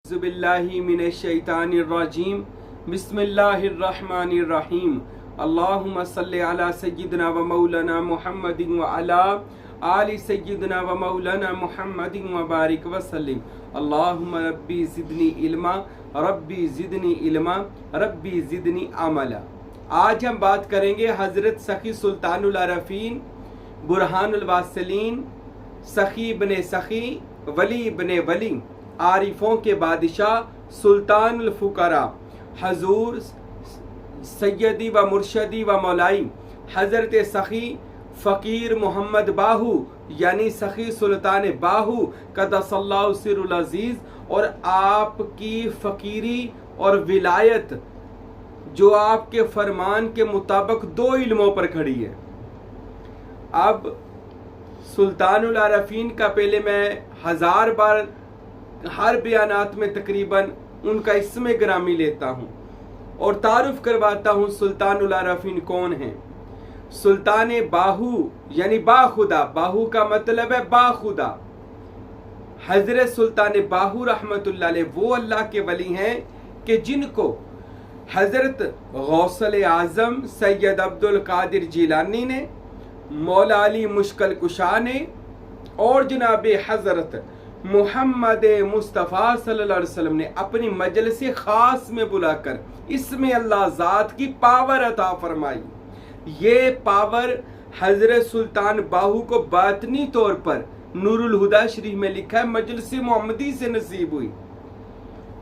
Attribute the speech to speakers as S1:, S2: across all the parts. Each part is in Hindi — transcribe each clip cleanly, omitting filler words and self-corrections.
S1: बिस्मिल्लाहि मिनश्शैतानिर्रजीम बिस्मिल्लाहिर्रहमानिर्रहीम अल्लाहुम्मा सल्लि अला सय्यिदिना व मौलाना मुहम्मदिन व अला आलि सय्यिदिना व मौलाना मुहम्मदिन व बारिक व सल्लिम अल्लाहुम्मा रब्बी ज़िदनी इल्मा रब्बी ज़िदनी इल्मा रब्बी ज़िदनी अमला। आज हम बात करेंगे हज़रत सखी सुल्तानुल आरफ़ीन बुरहानुल वासिलीन सखी इब्ने सखी वली इब्ने वली आरिफों के बादशाह सुल्तानुल फुकरा हजूर सैयदी व मुर्शदी व मौलाई हज़रत सखी फ़कीर मोहम्मद बाहू यानी सखी सुल्तान बाहू क़द्दसल्लाहु सिर्रुल अज़ीज़ और आपकी फ़कीरी और विलायत जो आपके फरमान के मुताबिक दो इल्मों पर खड़ी है। अब सुल्तानुल आरफ़ीन का पहले मैं 1000 बार हर बयानात में तकरीबन उनका इसमें ग्रामी लेता हूँ और तारुफ करवाता हूँ सुल्तानुल आरफ़ीन कौन हैं। सुल्तान बाहू यानी बाखुदा, बाहू का मतलब है बाखुदा। हजरत सुल्तान बाहू रहमतुल्लाह अलैह वो अल्लाह के वली हैं कि जिनको हजरत गौसल आज़म सैयद अब्दुल कादिर जिलानी ने, मौला अली मुश्किल कुशा ने और जनाब हजरत मोहम्मद मुस्तफ़ा सल्लल्लाहु अलैहि वसल्लम ने अपनी मजलिस ख़ास में बुलाकर इसमें अल्लाह ज़ात की पावर अता फरमाई। ये पावर हज़रत सुल्तान बाहू को बातनी तौर पर नूरुल हुदा शरीफ में लिखा है मजलिस मोहम्मदी से नसीब हुई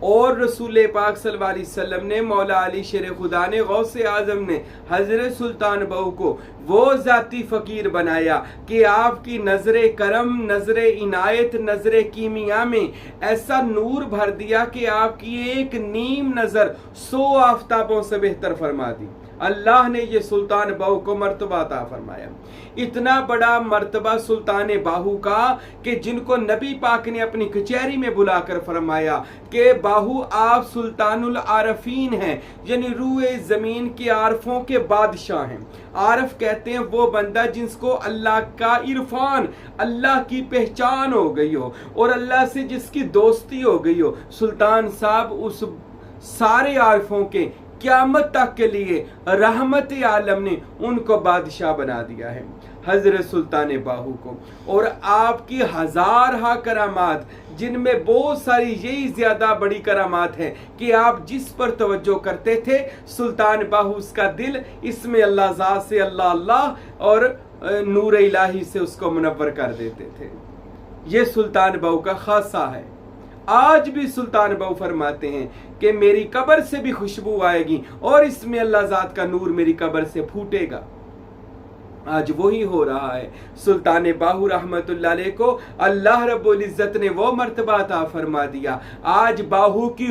S1: और रसूल पाक सल्लल्लाहु अलैहि वसल्लम ने, मौला अली शेर खुदा ने, गौसे आज़म ने हज़रत सुल्तान बाहू को वो ज़ाती फ़कीर बनाया कि आपकी नज़र करम, नज़र इनायत, नज़र कीमिया में ऐसा नूर भर दिया कि आपकी एक नीम नज़र 100 आफताबों से बेहतर फरमा दी। अल्लाह ने ये सुल्तान बाहू को मर्तबा अता फरमाया। इतना बड़ा मर्तबा सुल्तान बाहू का कि जिनको नबी पाक ने अपनी कचहरी में बुलाकर फरमाया कि बाहू आप सुल्तानुल आरफ़ीन हैं, यानी रूए ज़मीन के आरफों के बादशाह हैं। आरफ कहते हैं वो बंदा जिसको अल्लाह का इरफान, अल्लाह की पहचान हो गई हो और अल्लाह से जिसकी दोस्ती हो गई हो। सुल्तान साहब उस सारे आरफों के क़यामत तक के लिए रहमत आलम ने उनको बादशाह बना दिया है हज़रत सुल्तान बाहू को। और आपकी 1000 करामात जिनमें बहुत सारी यही ज़्यादा बड़ी करामात हैं कि आप जिस पर तवज्जो करते थे सुल्तान बाहू उसका दिल इसमें अल्लाह ज़ात से अल्लाह अल्लाह और नूर इलाही से उसको मुनव्वर कर देते थे। ये सुल्तान बाहू का खासा है। आज भी सुल्तान बाहू फरमाते हैं कि मेरी कब्र से भी खुशबू आएगी और इसमें अल्लाह ज़ात का नूर मेरी कब्र से फूटेगा। आज वही हो रहा है। सुल्तान बाहू रहमतुल्लाह अलैह को अल्लाह रब्बुल इज़्ज़त ने वो मर्तबा अता फरमा दिया। आज बाहू की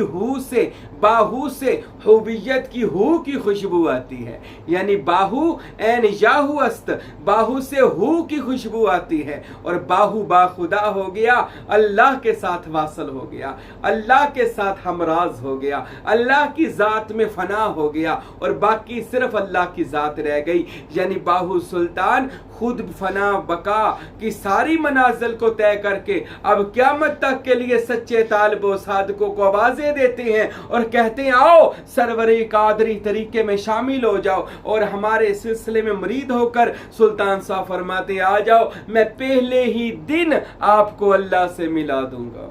S1: बाहू से हुवियत की हू की खुशबू आती है, यानी बाहू ऐन याहू अस्त, बाहू से हू की खुशबू आती है और बाहू बाखुदा हो गया, अल्लाह के साथ वासल हो गया, अल्लाह के साथ हमराज हो गया, अल्लाह की ज़ात में फना हो गया और बाकी सिर्फ अल्लाह की ज़ात रह गई। यानी बाहू सुल्तान खुद फना बका की सारी मनाजिल को तय करके अब क़यामत तक के लिए सच्चे तालिबो सादकों को आवाज़ें देते हैं और कहते हैं आओ सरवरे कादरी तरीके में शामिल हो जाओ और हमारे सिलसिले में मुरीद होकर सुल्तान साहब फरमाते आ जाओ, मैं पहले ही दिन आपको अल्लाह से मिला दूंगा।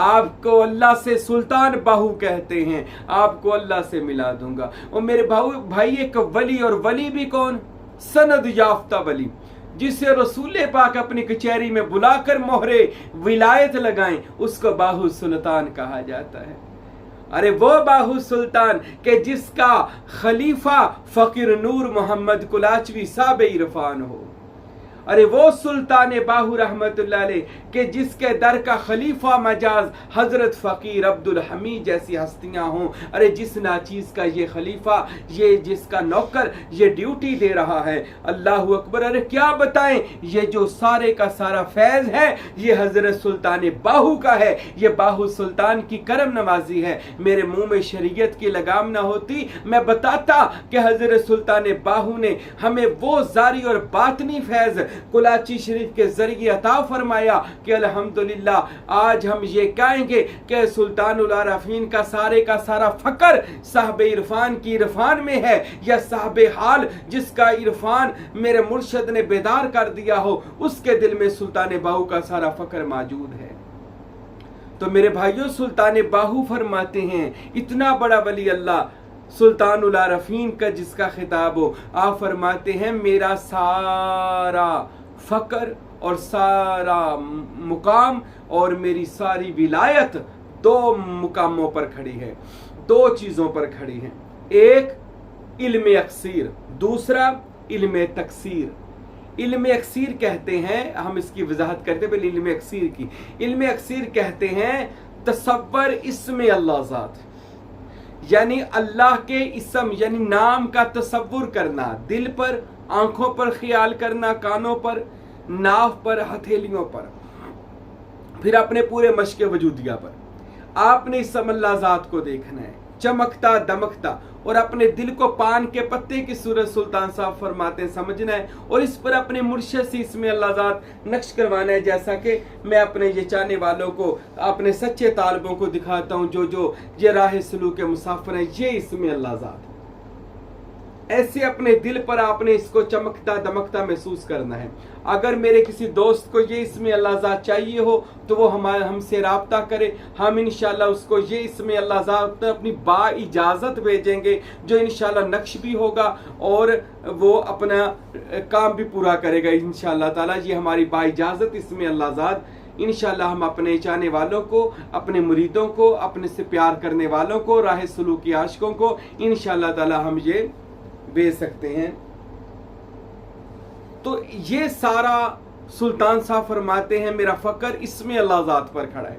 S1: आपको अल्लाह से सुल्तान बाहू कहते हैं, आपको अल्लाह से मिला दूंगा। और मेरे भाई एक वली, और वली भी कौन? सनद याफ्ता वली, जिसे रसूल पाक अपनी कचहरी में बुलाकर मोहरे विलायत लगाएं, उसको बाहू सुल्तान कहा जाता है। अरे वो बाहू सुल्तान के जिसका खलीफा फकीर नूर मोहम्मद कुलाचवी साहब इरफान हो। अरे वो सुल्तान बाहू रहमतुल्लाह अलैह के जिसके दर का खलीफा मजाज हजरत फ़कीर अब्दुल हमीद जैसी हस्तियां हों। अरे जिस नाचीज़ का ये खलीफा, ये जिसका नौकर ये ड्यूटी दे रहा है, अल्लाह अकबर। अरे क्या बताएं, ये जो सारे का सारा फैज़ है ये हजरत सुल्तान बाहू का है। ये बाहू सुल्तान की करम नवाजी है। मेरे मुंह में शरीयत की लगाम ना होती मैं बताता कि हजरत सुल्तान बाहू ने हमें वो जारी और बातनी फैज़ कुलाची शरीफ के जरिए अता फरमाया कि अल्हम्दुलिल्लाह आज हम ये कहेंगे कि सुल्तानुल आरफीन का सारा फकर साहब इरफान की इरफान में है, या साहब हाल जिसका इरफान मेरे मुर्शद ने बेदार कर दिया हो, उसके दिल में सुल्तान बाहू का सारा फकर मौजूद है। तो मेरे भाइयों, सुल्तान बाहू फरमाते हैं, इतना बड़ा वली अल्लाह सुल्तानुल आरफीन का जिसका खिताब हो, आप फरमाते हैं मेरा सारा फकर और सारा मुकाम और मेरी सारी विलायत दो मुकामों पर खड़ी है, दो चीजों पर खड़ी है। एक इल्म अक्सीर, दूसरा इल्म तकसीर। इल्म अक्सीर कहते हैं, हम इसकी वजाहत करते हैं पहले इल्म अक्सीर की। इल्म अक्सीर कहते हैं तसव्वुर इस्म अल्लाह ज़ात, यानी अल्लाह के इस्म यानी नाम का तसव्वुर करना, दिल पर, आंखों पर ख्याल करना, कानों पर, नाव पर, हथेलियों पर, फिर अपने पूरे मश्क वजूदिया पर आपने इस्म अल्लाह ज़ात को देखना है, चमकता दमकता, और अपने दिल को पान के पत्ते की सूरत सुल्तान साहब फरमाते हैं समझना है, और इस पर अपने मुर्शिद से इसमें अल्लाह ज़ात नक्श करवाना है। जैसा कि मैं अपने ये चाहने वालों को, अपने सच्चे तालिबों को दिखाता हूँ, जो ये राह सलूक के मुसाफिर हैं, ये इसमें अल्लाह ज़ात ऐसे अपने दिल पर आपने इसको चमकता दमकता महसूस करना है। अगर मेरे किसी दोस्त को ये इसमें अल्लाह ज़ात चाहिए हो तो वो हमसे राब्ता करे, हम इंशाल्लाह उसको ये इसमें अल्लाह ज़ात अपनी बाइजाज़त भेजेंगे, जो इंशाल्लाह नक्श भी होगा और वो अपना काम भी पूरा करेगा इंशाल्लाह ताला। ये हमारी बाइजाज़त इसमें अल्लाह ज़ात इंशाल्लाह हम अपने चाहने वालों को, अपने मुरीदों को, अपने से प्यार करने वालों को, राह सलूकी आशिकों को इंशाल्लाह ताला हम ये भेज सकते हैं। तो ये सारा सुल्तान साहब फरमाते हैं मेरा फकर इसमें अल्लाह ज़ात पर खड़ा है।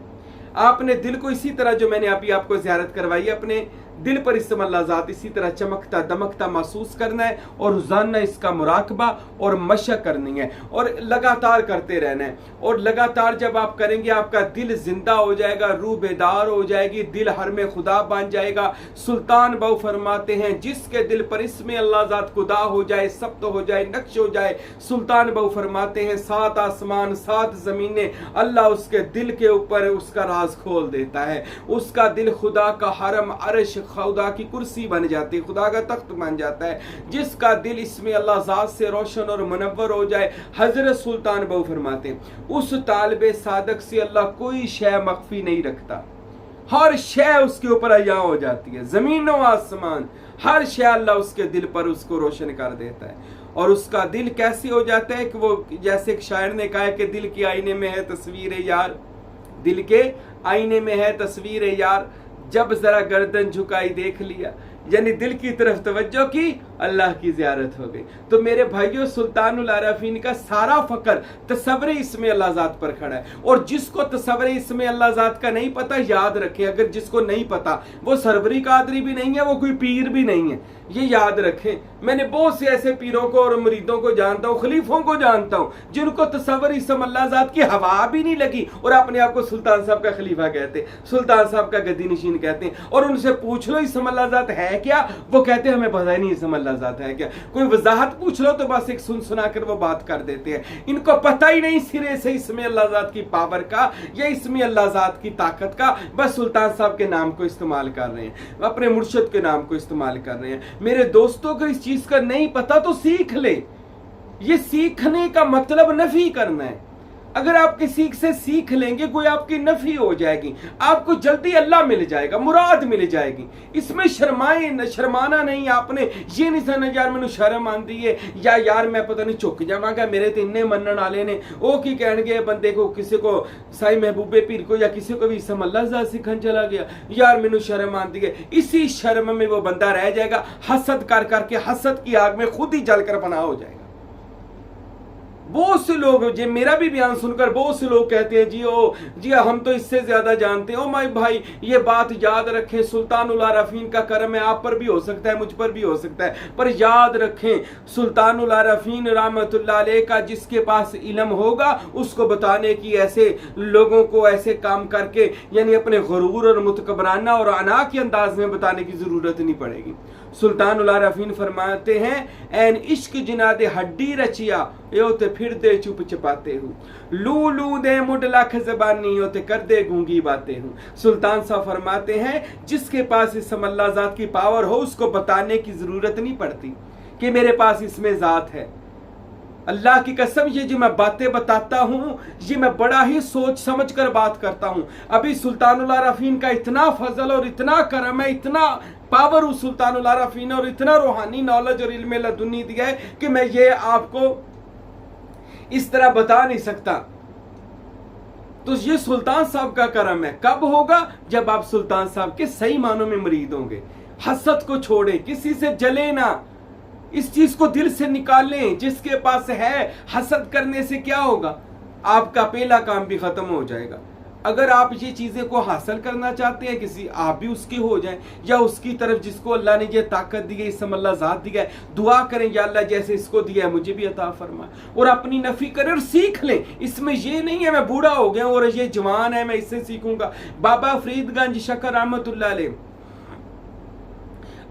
S1: आपने दिल को इसी तरह, जो मैंने अभी आपको ज़ियारत करवाई, अपने दिल पर इसमें अल्लाह ज़ात इसी तरह चमकता दमकता महसूस करना है, और रोज़ाना इसका मुराकबा और मशक करनी है, और लगातार करते रहना है। और लगातार जब आप करेंगे आपका दिल जिंदा हो जाएगा, रूह बेदार हो जाएगी, दिल हर में खुदा बन जाएगा। सुल्तान बाहू फरमाते हैं जिसके दिल पर इसमें अल्लाह ज़ात खुदा हो जाए, सब तो हो जाए, नक्श हो जाए। सुल्तान बाहू फरमाते हैं 7 आसमान 7 ज़मीनें अल्लाह उसके दिल के ऊपर उसका राज खोल देता है। उसका दिल खुदा का हरम, अर्श, खुदा की कुर्सी बन जाती है, खुदा का तख्त बन जाता है। जिसका दिल इसमें अल्लाह ज़ात से रोशन और मुनव्वर हो जाए, हजरत सुल्तान बाहू फरमाते हैं उस तालिबे सादक से अल्लाह कोई शय मख्फी नहीं रखता, हर शय उसके ऊपर अया हो जाती है, जमीन व आसमान हर शय अल्लाह उसके दिल पर उसको रोशन कर देता है। और उसका दिल कैसे हो जाता है कि वो, जैसे एक शायर ने कहा है कि दिल के आईने में है तस्वीर यार, दिल के आईने में है तस्वीर यार, जब जरा गर्दन झुकाई देख लिया, यानी दिल की तरफ तवज्जो की, अल्लाह की ज़ियारत हो गई। तो मेरे भाइयों, सुल्तानुल आरफीन का सारा फकर तसव्वुर इसमें अल्लाह ज़ात पर खड़ा है। और जिसको तसव्वुर इसमें अल्लाह ज़ात का नहीं पता, याद रखें, अगर जिसको नहीं पता वो सरवरी कादरी भी नहीं है, वो कोई पीर भी नहीं है, ये याद रखें। मैंने बहुत से ऐसे पीरों को और मुरीदों को जानता हूँ, खलीफों को जानता हूँ, जिनको तसव्वुर इसम अल्लाह ज़ात की हवा भी नहीं लगी और अपने आप को सुल्तान साहब का खलीफा कहते, सुल्तान साहब का गद्दी नशीन कहते हैं। और उनसे पूछ लो इसम अल्लाह ज़ात है क्या, वो कहते हैं हमें पता नहीं इसम अल्लाह ज़ात है क्या। कोई वजाहत पूछ लो तो बस एक सुना कर वो बात कर देते हैं। इनको पता ही नहीं सिरे से इसमें अल्लाह ज़ात की पावर का या इसमें अल्लाह ज़ात की ताकत का। बस सुल्तान साहब के नाम को इस्तेमाल कर रहे हैं, अपने मुर्शिद के नाम को इस्तेमाल कर रहे हैं। मेरे दोस्तों को इस चीज का नहीं पता तो सीख ले। ये सीखने का मतलब नफी करना है। अगर आप किसी से सीख लेंगे कोई आपकी नफी हो जाएगी, आपको जल्दी अल्लाह मिल जाएगा, मुराद मिल जाएगी। इसमें शर्माना नहीं, आपने ये नहीं समझना यार मैंने शर्म आती है या यार मैं पता नहीं चुक जावांगा, मेरे तो इन्ने मनण वाले ने वो की कहणगे बंदे को, किसी को साई महबूबे पीर को या किसी को भी इसम अल्लाह ज़ात सिखन चला गया, यार मैंने शर्म आती है। इसी शर्म में वो बंदा रह जाएगा, हसद कर करके हसद की आग में खुद ही जलकर फना हो जाएगा। बहुत से लोग, जो मेरा भी बयान सुनकर बहुत से लोग कहते हैं जी हम तो इससे ज्यादा जानते हैं। ओ माय भाई, ये बात याद रखें, सुल्तानुल आरफीन का करम है, आप पर भी हो सकता है, मुझ पर भी हो सकता है, पर याद रखें सुल्तानुल आरफीन रहमतुल्लाह अलैह का जिसके पास इल्म होगा उसको बताने की, ऐसे लोगों को ऐसे काम करके यानी अपने गुरूर और मुतकबराना और अना के अंदाज में बताने की जरूरत नहीं पड़ेगी। सुल्तानुल आरफीन फरमाते हैं, एन इश्क जिना दे हड्डी रचिया यो ते फिर दे चुप चपाते हूँ, लू लू दे मुड लख जबानी यो ते कर दे गूंगी बातें हूँ। सुल्तान साहब फरमाते हैं जिसके पास इस अल्लाह ज़ात की पावर हो उसको बताने की ज़रूरत नहीं पड़ती कि मेरे पास इसमें ज़ात है। अल्लाह की कसम ये जो मैं बातें बताता हूँ ये मैं बड़ा ही सोच समझ कर बात करता हूँ। अभी सुल्तानुल आरफीन का इतना फजल और इतना करम है, इतना पावर उस सुल्तानुल आरफीन और इतना रूहानी नॉलेज और इल्म लदुन्नी दिया है कि मैं ये आपको इस तरह बता नहीं सकता। तो ये सुल्तान साहब का करम है। कब होगा? जब आप सुल्तान साहब के सही मानों में मुरीद होंगे। हसद को छोड़े, किसी से जले ना, इस चीज को दिल से निकालें। जिसके पास है, हसद करने से क्या होगा? आपका पहला काम भी खत्म हो जाएगा। अगर आप ये चीजें को हासिल करना चाहते हैं, किसी आप भी उसके हो जाएं या उसकी तरफ जिसको अल्लाह ने ये ताकत दी है, इसम अल्लाह ज़ात दिया है, दुआ करें या अल्लाह जैसे इसको दिया है मुझे भी अता फरमा, और अपनी नफी करें और सीख लें। इसमें ये नहीं है मैं बूढ़ा हो गया और ये जवान है मैं इससे सीखूंगा। बाबा फरीदगंज शकर रहमतुल्लाह अलैह,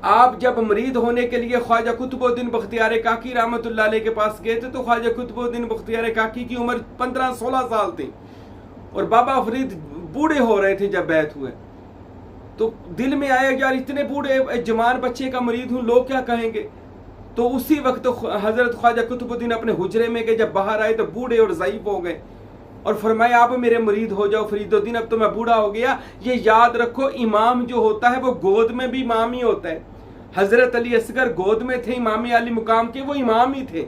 S1: आप जब मरीद होने के लिए ख्वाजा कुतुबुद्दीन बख्तियार काकी रहमतुल्लाह अलैह के पास गए थे तो ख्वाजा कुतुबुद्दीन बख्तियार काकी की उम्र 15-16 साल थी और बाबा फरीद बूढ़े हो रहे थे। जब बैत हुए तो दिल में आया यार इतने बूढ़े जवान बच्चे का मरीद हूं, लोग क्या कहेंगे। तो उसी वक्त तो हजरत ख्वाजा कुतुबुद्दीन अपने हुजरे में गए। जब बाहर आए तो बूढ़े और ज़ईफ हो गए और फरमाया आप मेरे मरीद हो जाओ फरीदुद्दीन, अब तो मैं बूढ़ा हो गया। ये याद रखो इमाम जो होता है वो गोद में भी इमाम ही होता है। हजरत अली असगर गोद में थे, इमाम अली मुकाम के, वो इमाम ही थे।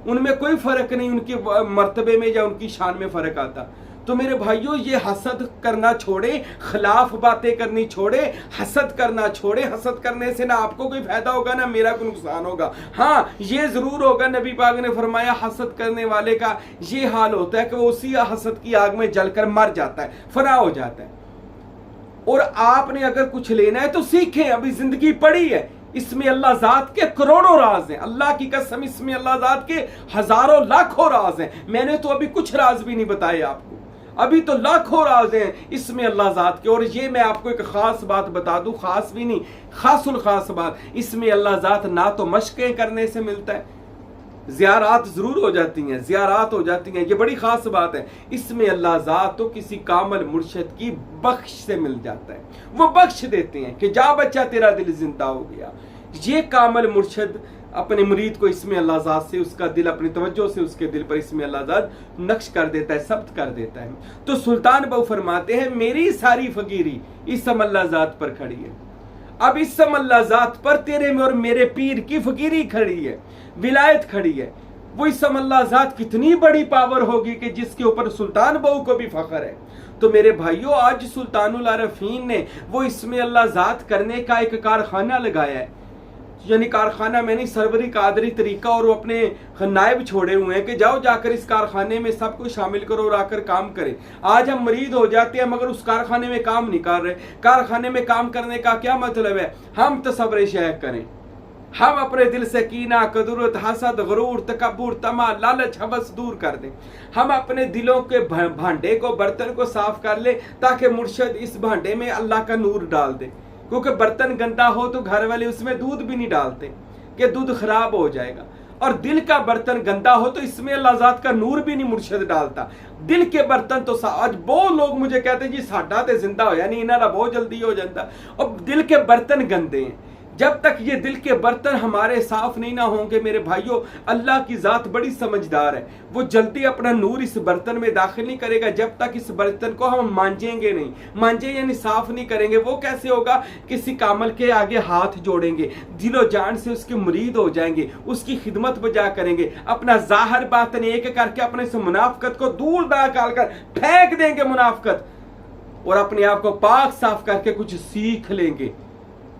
S1: उनमें कोई फर्क नहीं, उनके मर्तबे में या उनकी शान में फर्क आता। तो मेरे भाइयों ये हसद करना छोड़े, खिलाफ बातें करनी छोड़े, हसद करना छोड़े। हसद करने से ना आपको कोई फायदा होगा ना मेरा कोई नुकसान होगा। हाँ ये जरूर होगा, नबी पाक ने फरमाया हसद करने वाले का ये हाल होता है कि वो उसी हसद की आग में जलकर मर जाता है, फना हो जाता है। और आपने अगर कुछ लेना है तो सीखें, अभी जिंदगी पड़ी है। इसमें अल्लाह ज़ात के करोड़ों राज हैं, अल्लाह की कसम इसमें अल्लाह ज़ात के हजारों लाखों राज हैं। मैंने तो अभी कुछ राज भी नहीं बताए आपको, अभी तो लाखों राज हैं इसमें अल्लाह ज़ात के। और ये मैं आपको एक खास बात बता दूं, खास भी नहीं खासुल खास बात, इसमें अल्लाह ज़ात ना तो मशक़ें करने से मिलता है, ज़ियारात ज़रूर हो जाती हैं, ज़ियारात हो जाती हैं, ये बड़ी ख़ास बात है। इसमें अल्लाह ज़ात तो किसी कामल मुर्शिद की बख्श से मिल जाता है, वो बख्श देते हैं कि जा बच्चा तेरा दिल जिंदा हो गया। ये कामल मुर्शिद अपने मुरीद को इसमें अल्लाह ज़ात से उसका दिल अपनी तवज्जो से उसके दिल पर इसमें अल्लाह ज़ात नक्श कर देता है, सब्त कर देता है। तो सुल्तान बहु फरमाते हैं मेरी सारी फकीरी इसम अल्लाह ज़ात पर खड़ी है। अब इसम अल्लाह ज़ात पर तेरे में और मेरे पीर की फकीरी खड़ी है, विलायत खड़ी है। वो इसम अल्लाह ज़ात कितनी बड़ी पावर होगी कि जिसके ऊपर सुल्तान बहु को भी फख्र है। तो मेरे भाइयों आज सुल्तानुल आरफीन ने वो इसमें अल्लाह ज़ात करने का एक कारखाना लगाया है, यानी कारखाना मैंने सरवरी कादरी तरीका, और वो अपने नायब छोड़े हुए हैं कि जाओ जाकर इस कारखाने में सबको शामिल करो और आकर काम करें। आज हम मरीद हो जाते हैं मगर उस कारखाने में काम नहीं कर रहे। कारखाने में काम करने का क्या मतलब है? हम तसव्वुर शेख करें, हम अपने दिल से कीना, कदुरत, हसद, गरूर, तकब्बुर, तमा, लालच, हवस दूर कर दें। हम अपने दिलों के भांडे को, बर्तन को साफ कर ले ताकि मुर्शिद इस भांडे में अल्लाह का नूर डाल दे। क्योंकि बर्तन गंदा हो तो घर वाले उसमें दूध भी नहीं डालते कि दूध खराब हो जाएगा, और दिल का बर्तन गंदा हो तो इसमें अल्लाह ज़ात का नूर भी नहीं मुर्शिद डालता। दिल के बर्तन तो आज बहुत लोग मुझे कहते हैं जी साडा ते जिंदा होया नहीं, इन्हां दा बहुत जल्दी हो जाता, और दिल के बर्तन गंदे हैं। जब तक ये दिल के बर्तन हमारे साफ नहीं ना होंगे मेरे भाइयों, अल्लाह की ज़ात बड़ी समझदार है, वो जल्दी अपना नूर इस बर्तन में दाखिल नहीं करेगा जब तक इस बर्तन को हम मांजेंगे नहीं। मांजे यानी साफ नहीं करेंगे। वो कैसे होगा? किसी कामल के आगे हाथ जोड़ेंगे, दिलो जान से उसके मुरीद हो जाएंगे, उसकी खिदमत बजा करेंगे, अपना जाहिर बातन एक करके अपने से मुनाफकत को दूर निकाल कर फेंक देंगे मुनाफकत, और अपने आप को पाक साफ करके कुछ सीख लेंगे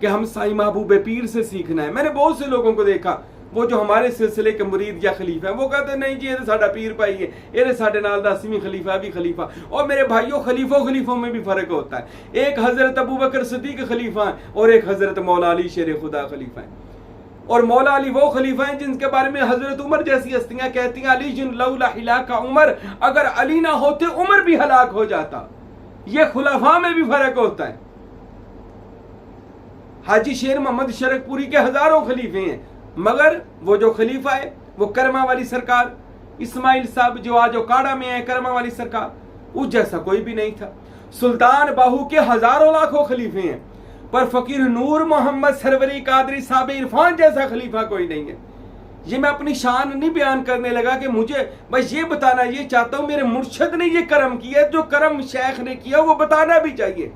S1: कि हम साईं महबूब पीर से सीखना है। मैंने बहुत से लोगों को देखा वो जो हमारे सिलसिले के मुरीद या खलीफा है वो कहते हैं नहीं जी ये साडा पीर भाई है, ये साडे नाल दा 10वीं खलीफा भी खलीफा। और मेरे भाइयों खलीफों में भी फर्क होता है। एक हजरत अबू बकर सिद्दीक खलीफा है और एक हजरत मौला अली शेर खुदा खलीफा है। और मौला अली वो खलीफा हैं जिनके बारे में हजरत उमर जैसी हस्तियां कहती हैं अली जिन लौला हिलाका उमर, अगर अली ना होते उमर भी हलाक हो जाता। ये खुलाफा में भी फर्क होता है। हाजी शेर मोहम्मद शरकपुरी के हजारों खलीफे हैं, मगर वो जो खलीफा है वो करमा वाली सरकार इस्माइल साहब जो आज ओकाड़ा में है, करमा वाली सरकार, उस जैसा कोई भी नहीं था। सुल्तान बाहू के हजारों लाखों खलीफे हैं, पर फकीर नूर मोहम्मद सरवरी कादरी साहब इरफान जैसा खलीफा कोई नहीं है। ये मैं अपनी शान नहीं बयान करने लगा कि मुझे बस ये बताना, ये चाहता हूं मेरे मुर्शद ने ये करम किया, जो करम शेख ने किया वो बताना भी चाहिए,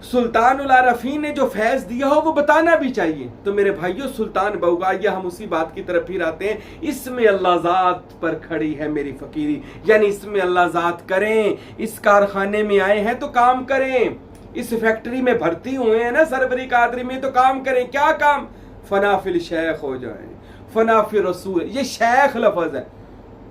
S1: सुल्तानुल आरफीन ने जो फैज दिया हो वो बताना भी चाहिए। तो मेरे भाइयों, सुल्तान बहू, आइए हम उसी बात की तरफ फिर आते हैं। इसमें अल्लाह ज़ात पर खड़ी है मेरी फकीरी, यानी इसमें अल्लाह ज़ात करें। इस कारखाने में आए हैं तो काम करें, इस फैक्ट्री में भर्ती हुए हैं ना सरवरी कादरी में, तो काम करें। क्या काम? फनाफिल शेख हो जाए, फनाफिल रसूल। ये शेख लफज है।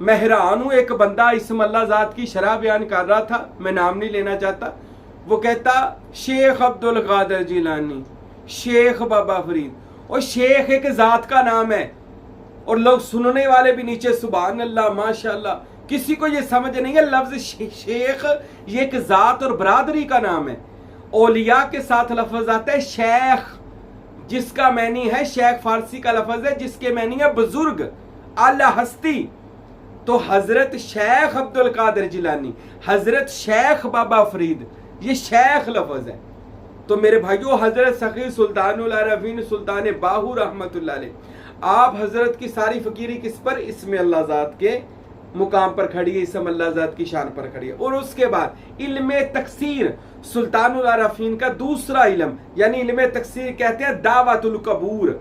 S1: मैं हैरान हूं, एक बंदा इसम अल्लाह ज़ात की शरह बयान कर रहा था, मैं नाम नहीं लेना चाहता, वो कहता शेख अब्दुल कादिर जिलानी, शेख बाबा फरीद। और शेख एक जात का नाम है, और लोग सुनने वाले भी नीचे सुभान अल्लाह माशाअल्लाह। किसी को ये समझ नहीं है लफ्ज शेख ये एक जात और बरादरी का नाम है। औलिया के साथ लफ्ज आता है शेख, जिसका मैनी है शेख, फारसी का लफ्ज है जिसके मैनी है बुजुर्ग, आला हस्ती। तो हजरत शेख अब्दुल कादिर जिलानी, हजरत शेख बाबा फरीद, ये शेख लफ्ज है। तो मेरे भाइयों, हजरत सखी सुल्तानुल आरफीन सुल्तान बाहू रहमतुल्लाह अलैह, आप हजरत की सारी फकीरी किस पर? इसमें अल्लाह ज़ात के मुकाम पर खड़ी है, इसमें अल्लाह ज़ात की शान पर खड़ी है। और उसके बाद इल्म तकसीर, सुल्तानुल आरफीन का दूसरा इल्म, यानी इल्म तकसीर कहते हैं दावतुल कबूर,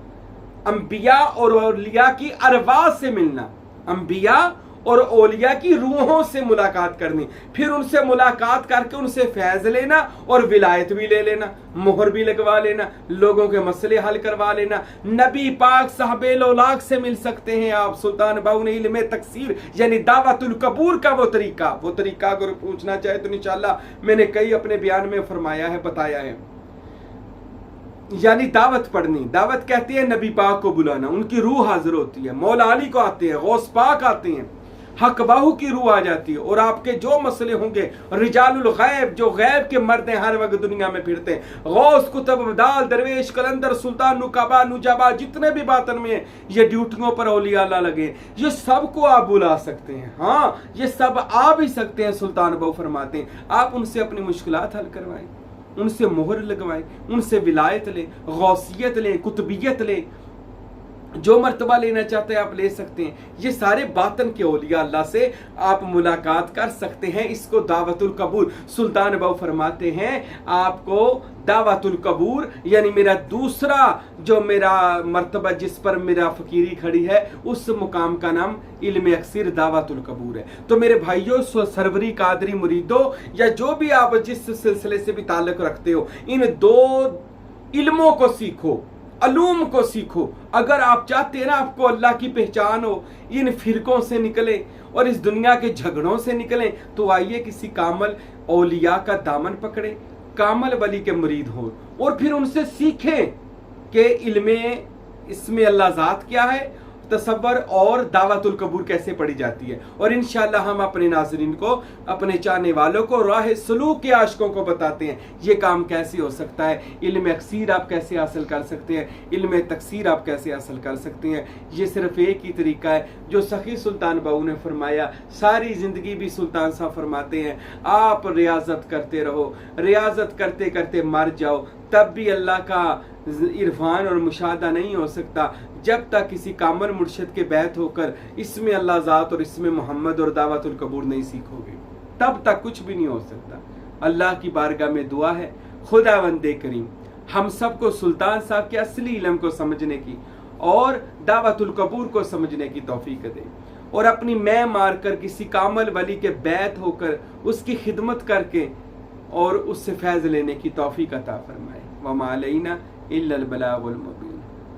S1: अंबिया और औलिया की अरवाह से मिलना, अंबिया और औलिया की रूहों से मुलाकात करनी, फिर उनसे मुलाकात करके उनसे फैज लेना और विलायत भी ले लेना, मोहर भी लगवा लेना, लोगों के मसले हल करवा लेना। नबी पाक साहबे लौलाक से मिल सकते हैं आप। सुल्तान बाहू ने इल्मे तकसीर यानी दावतुल कबूर का वो तरीका अगर पूछना चाहे तो इंशाअल्लाह मैंने कई अपने बयान में फरमाया है, बताया है। यानी दावत पढ़नी, दावत कहती है नबी पाक को बुलाना, उनकी रूह हाजिर होती है, मौला अली को आते हैं, गौस पाक आते हैं, हक बाहू की रूह आ जाती है, और आपके जो मसले होंगे, रिजालुल गैब जो गैब के मर्द हैं हर वक्त दुनिया में फिरते हैं, गौस कुतुब अब्दाल दरवेश कलंदर सुल्तान नुकाबा नुजाबा जितने भी बातन में ये ड्यूटियों पर औलिया अल्लाह लगे, ये सबको आप बुला सकते हैं। हाँ, ये सब आ भी सकते हैं। सुल्तान बाहू फरमाते हैं आप उनसे अपनी मुश्किलात हल करवाएं, उनसे मोहर लगवाएं, उनसे विलायत लें, गौसियत लें, कुतुबियत लें, जो मर्तबा लेना चाहते हैं आप ले सकते हैं। ये सारे बातन के औलिया अल्लाह से आप मुलाकात कर सकते हैं। इसको दावतुल कबूर, सुल्तान बाहू फरमाते हैं आपको दावतुल कबूर यानी मेरा दूसरा जो मेरा मर्तबा जिस पर मेरा फकीरी खड़ी है, उस मुकाम का नाम इल्म अक्सीर दावतुल कबूर है। तो मेरे भाइयों, सरवरी कादरी मुरीदों या जो भी आप जिस सिलसिले से भी ताल्लुक रखते हो, इन दो इल्मों को सीखो, अलूम को सीखो। अगर आप चाहते हैं ना आपको अल्लाह की पहचान हो, इन फिरकों से निकले और इस दुनिया के झगड़ों से निकले, तो आइए किसी कामल औलिया का दामन पकड़े, कामल वली के मुरीद हो, और फिर उनसे सीखें कि इल्मे इसमें अल्लाह ज़ात क्या है, तसव्वुर और दावतुल कबूर कैसे पढ़ी जाती है। और इंशाअल्लाह हम अपने नाज़रीन को, अपने चाहने वालों को, राह सलूक के आशिकों को बताते हैं ये काम कैसे हो सकता है, इल्म अक्सीर आप कैसे हासिल कर सकते हैं, इल्म तकसीर आप कैसे हासिल कर सकते हैं। ये सिर्फ एक ही तरीका है जो सखी सुल्तान बाहू ने फरमाया, सारी ज़िंदगी भी सुल्तान साहब फरमाते हैं आप रियाजत करते रहो, रियाजत करते करते मर जाओ तब भी अल्लाह का इरफान और मुशाहदा नहीं हो सकता जब तक किसी कामल मुर्शिद के बैत होकर इसमें अल्लाह ज़ात और इसमें मोहम्मद और दावतुल कबूर नहीं सीखोगे, तब तक कुछ भी नहीं हो सकता। अल्लाह की बारगाह में दुआ है खुदावंदे करीम हम सबको सुल्तान साहब के असली इल्म को समझने की और दावतुल कबूर को समझने की तौफीक दे, और अपनी मैं मार कर किसी कामल वली के बैत होकर उसकी खिदमत करके और उससे फैज़ लेने की तौफीक अता फरमाए। वमा अलैना इल्लल बलागुल मुबीन।